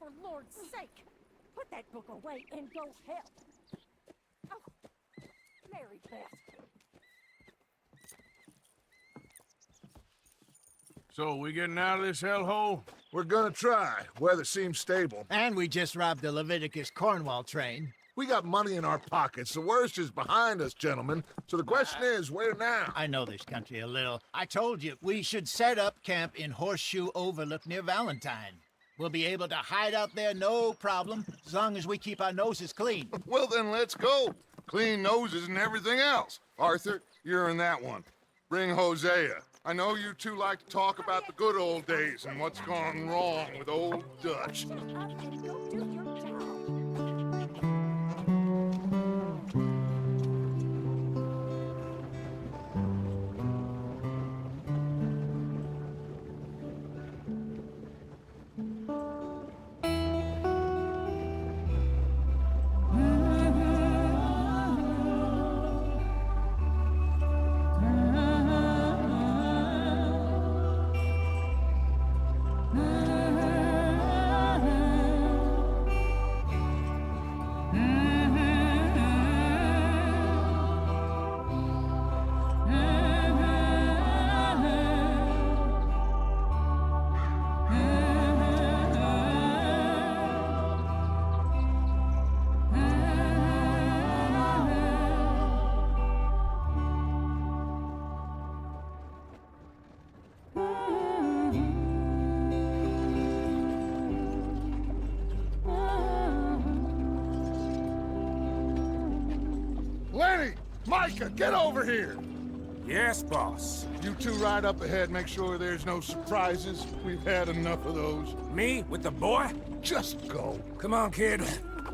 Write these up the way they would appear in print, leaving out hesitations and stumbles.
For Lord's sake, put that book away and go help. Oh, Mary Beth. So, we getting out of this hellhole? We're gonna try. Weather seems stable. And we just robbed the Leviticus Cornwall train. We got money in our pockets. The worst is behind us, gentlemen. So the question is, where now? I know this country a little. I told you, we should set up camp in Horseshoe Overlook near Valentine. We'll be able to hide out there no problem, as long as we keep our noses clean. Well, then let's go. Clean noses and everything else. Arthur, you're in that one. Bring Hosea. I know you two like to talk about the good old days and what's gone wrong with old Dutch. Shut up and go do your job. Lenny! Micah, get over here! Yes, boss. You two ride up ahead, make sure there's no surprises. We've had enough of those. Me with the boy? Just go. Come on, kid.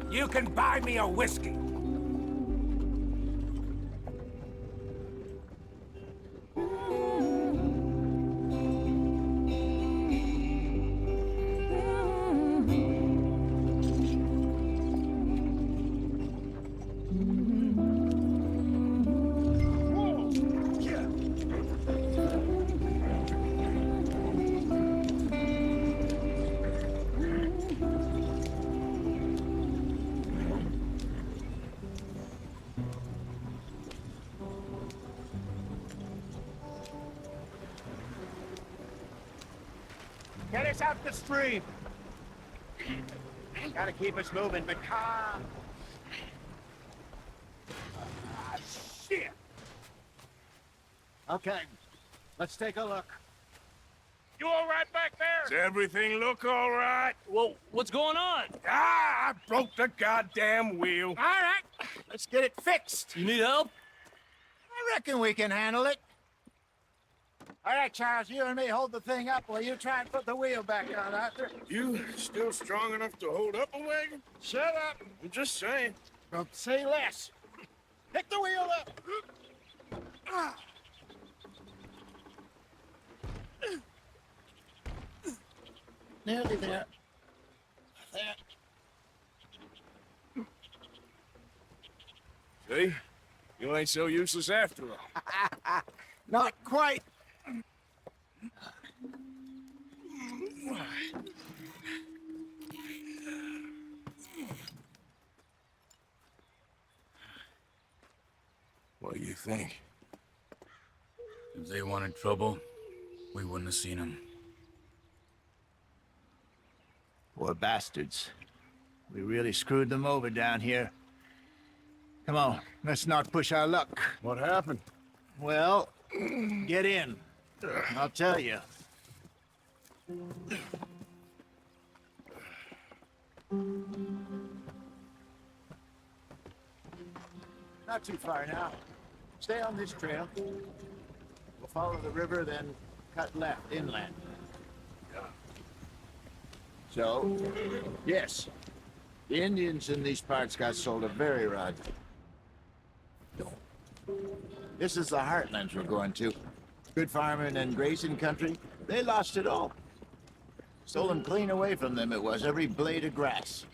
You can buy me a whiskey. Get us out the stream. Gotta keep us moving, but calm. Shit! Okay, let's take a look. You all right back there? Does everything look all right? Well, what's going on? Ah, I broke the goddamn wheel. All right, let's get it fixed. You need help? I reckon we can handle it. All right, Charles, you and me hold the thing up while you try and put the wheel back on, Arthur. You still strong enough to hold up a wagon? Shut up. I'm just saying. Don't say less. Pick the wheel up. Ah. Nearly there. There. See? You ain't so useless after all. Not quite. What do you think? If they wanted trouble, we wouldn't have seen them. Poor bastards. We really screwed them over down here. Come on, let's not push our luck. What happened? Well, get in. I'll tell you. Not too far now. Stay on this trail. We'll follow the river, then cut left inland. So, yes, the Indians in these parts got sold a very rod. This is the heartlands we're going to. Good farming and grazing country. They lost it all. Stolen clean away from them it was, every blade of grass.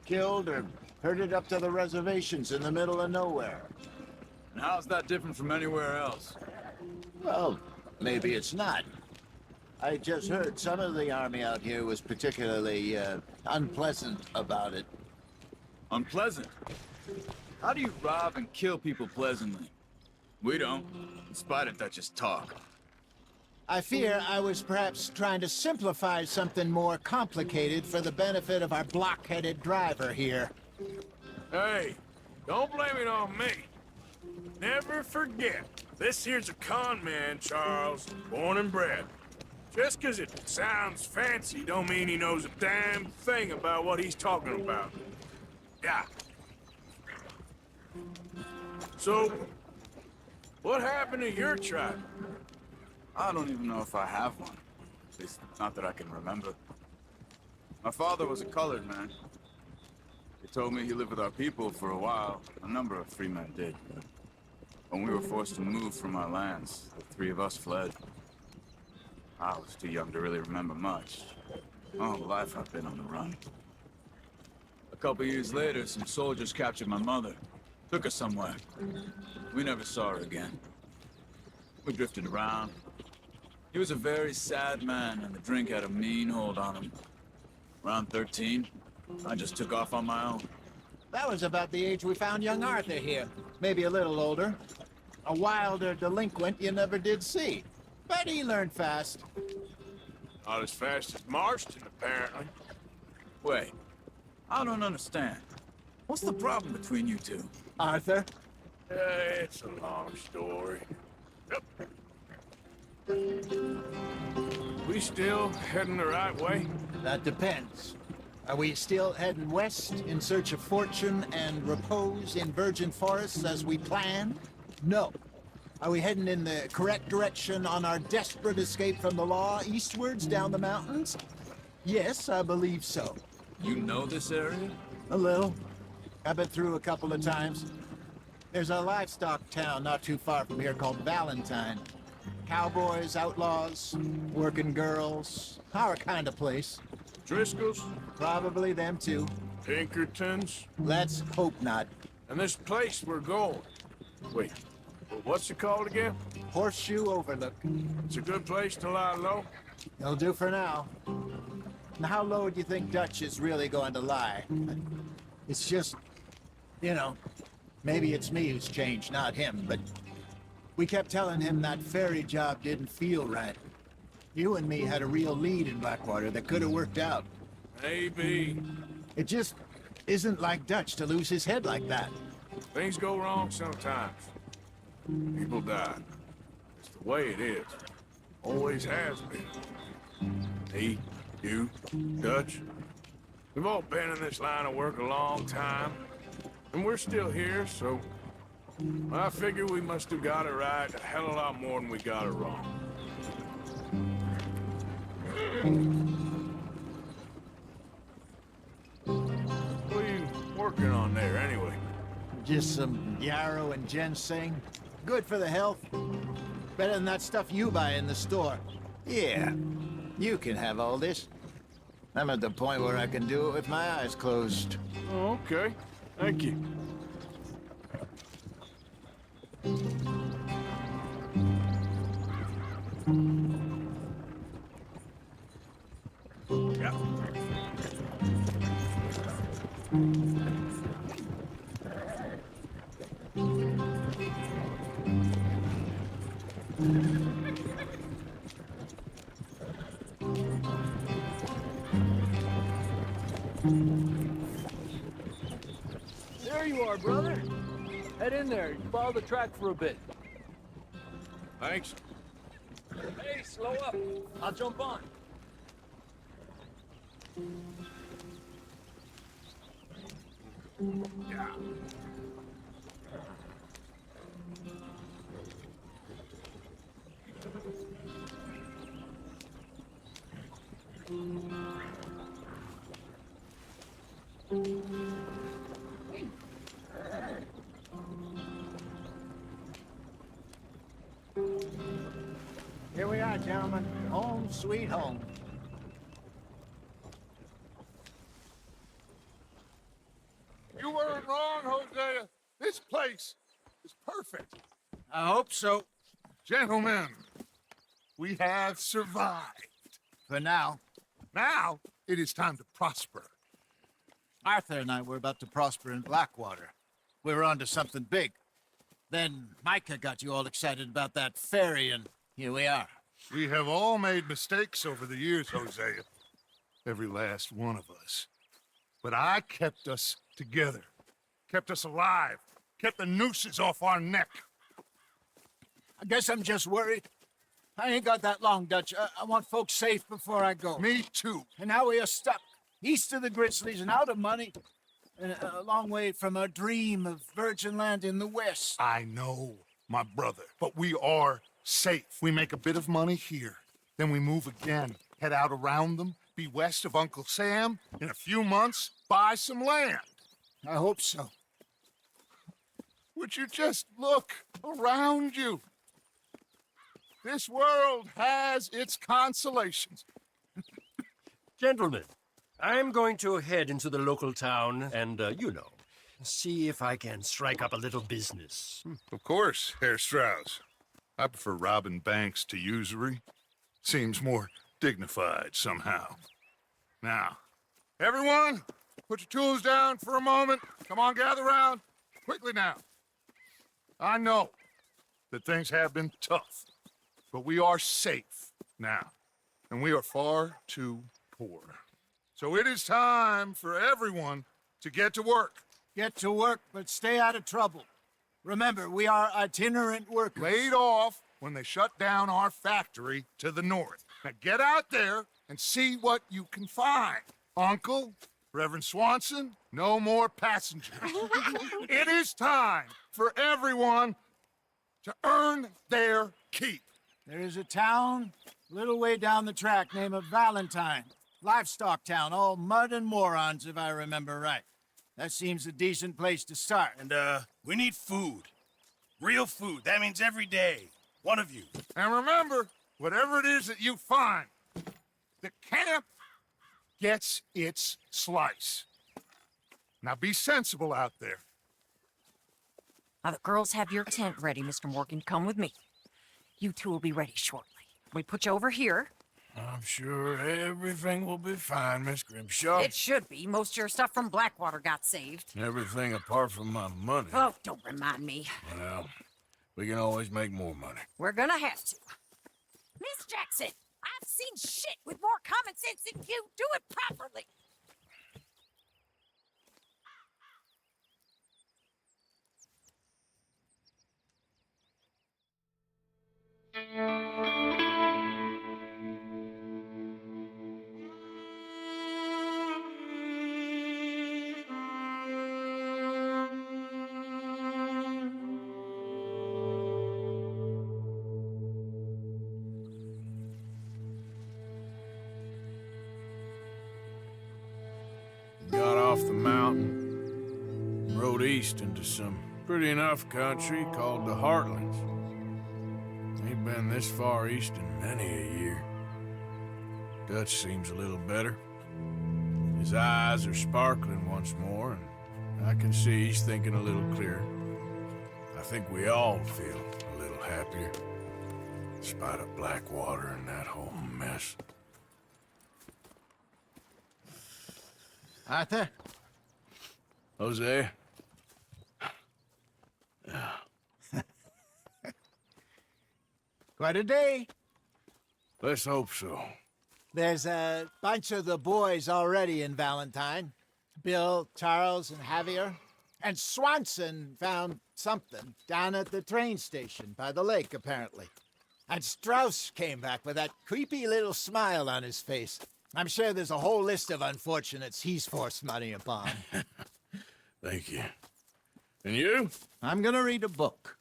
Killed or herded up to the reservations in the middle of nowhere. And how's that different from anywhere else? Well, maybe it's not. I just heard some of the army out here was particularly unpleasant about it. Unpleasant? How do you rob and kill people pleasantly? We don't, in spite of Dutch's talk. I fear I was perhaps trying to simplify something more complicated for the benefit of our block-headed driver here. Hey, don't blame it on me. Never forget, this here's a con man, Charles, born and bred. Just 'cause it sounds fancy don't mean he knows a damn thing about what he's talking about. Yeah. So, what happened to your tribe? I don't even know if I have one. At least, not that I can remember. My father was a colored man. He told me he lived with our people for a while. A number of free men did. When we were forced to move from our lands, the three of us fled. I was too young to really remember much. My whole life I've been on the run. A couple years later, some soldiers captured my mother. Took her somewhere. We never saw her again. We drifted around. He was a very sad man, and the drink had a mean hold on him. Around 13, I just took off on my own. That was about the age we found young Arthur here. Maybe a little older. A wilder delinquent you never did see. But he learned fast. Not as fast as Marston, apparently. Wait, I don't understand. What's the problem between you two? Arthur? It's a long story. Yep. We still heading the right way? That depends. Are we still heading west in search of fortune and repose in virgin forests as we planned? No. Are we heading in the correct direction on our desperate escape from the law eastwards down the mountains? Yes, I believe so. You know this area? A little. I've been through a couple of times. There's a livestock town not too far from here called Valentine. Cowboys, outlaws, working girls, our kind of place. Driscoll's? Probably them too. Pinkertons? Let's hope not. And this place we're going. Wait, what's it called again? Horseshoe Overlook. It's a good place to lie low? It'll do for now. Now, how low do you think Dutch is really going to lie? It's just, you know, maybe it's me who's changed, not him, but we kept telling him that ferry job didn't feel right. You and me had a real lead in Blackwater that could have worked out. Maybe. It just isn't like Dutch to lose his head like that. Things go wrong sometimes. People die. It's the way it is. Always has been. Me, you, Dutch. We've all been in this line of work a long time. And we're still here, so I figure we must have got it right a hell of a lot more than we got it wrong. What are you working on there, anyway? Just some yarrow and ginseng. Good for the health. Better than that stuff you buy in the store. Yeah, you can have all this. I'm at the point where I can do it with my eyes closed. Oh, okay. Thank you. Yeah. There you are, brother. Head in there. Follow the track for a bit. Thanks. Hey, slow up. I'll jump on. Yeah. Here we are, gentlemen. Home sweet home. You weren't wrong, Hosea. This place is perfect. I hope so. Gentlemen, we have survived. For now. Now, it is time to prosper. Arthur and I were about to prosper in Blackwater. We were onto something big. Then Micah got you all excited about that ferry, and here we are. We have all made mistakes over the years, Hosea. Every last one of us. But I kept us together. Kept us alive. Kept the nooses off our neck. I guess I'm just worried. I ain't got that long, Dutch. I want folks safe before I go. Me too. And now we are stuck, east of the Grizzlies and out of money, and a long way from our dream of virgin land in the west. I know, my brother, but we are safe. We make a bit of money here, then we move again, head out around them, be west of Uncle Sam, in a few months, buy some land. I hope so. Would you just look around you? This world has its consolations. Gentlemen, I'm going to head into the local town and, see if I can strike up a little business. Of course, Herr Strauss. I prefer robbing banks to usury. Seems more dignified somehow. Now, everyone, put your tools down for a moment. Come on, gather round. Quickly now. I know that things have been tough, but we are safe now, and we are far too poor. So it is time for everyone to get to work. Get to work, but stay out of trouble. Remember, we are itinerant workers. Laid off when they shut down our factory to the north. Now get out there and see what you can find. Uncle, Reverend Swanson, no more passengers. It is time for everyone to earn their keep. There is a town a little way down the track named Valentine. Livestock town, all mud and morons, if I remember right. That seems a decent place to start. And, we need food. Real food. That means every day. One of you. And remember, whatever it is that you find, the camp gets its slice. Now be sensible out there. Now the girls have your tent ready, Mr. Morgan. Come with me. You two will be ready shortly. We put you over here. I'm sure everything will be fine, Miss Grimshaw. It should be. Most of your stuff from Blackwater got saved. Everything apart from my money. Oh, don't remind me. Well, we can always make more money. We're gonna have to. Miss Jackson, I've seen shit with more common sense than you. Do it properly. Got off the mountain, rode east into some pretty enough country called the Heartlands. Ain't been this far east in many a year. Dutch seems a little better. His eyes are sparkling once more, and I can see he's thinking a little clearer. I think we all feel a little happier, in spite of Blackwater and that whole mess. Arthur? Jose? Quite a day. Let's hope so. There's a bunch of the boys already in Valentine. Bill, Charles, and Javier. And Swanson found something down at the train station by the lake, apparently. And Strauss came back with that creepy little smile on his face. I'm sure there's a whole list of unfortunates he's forced money upon. Thank you. And you? I'm gonna read a book.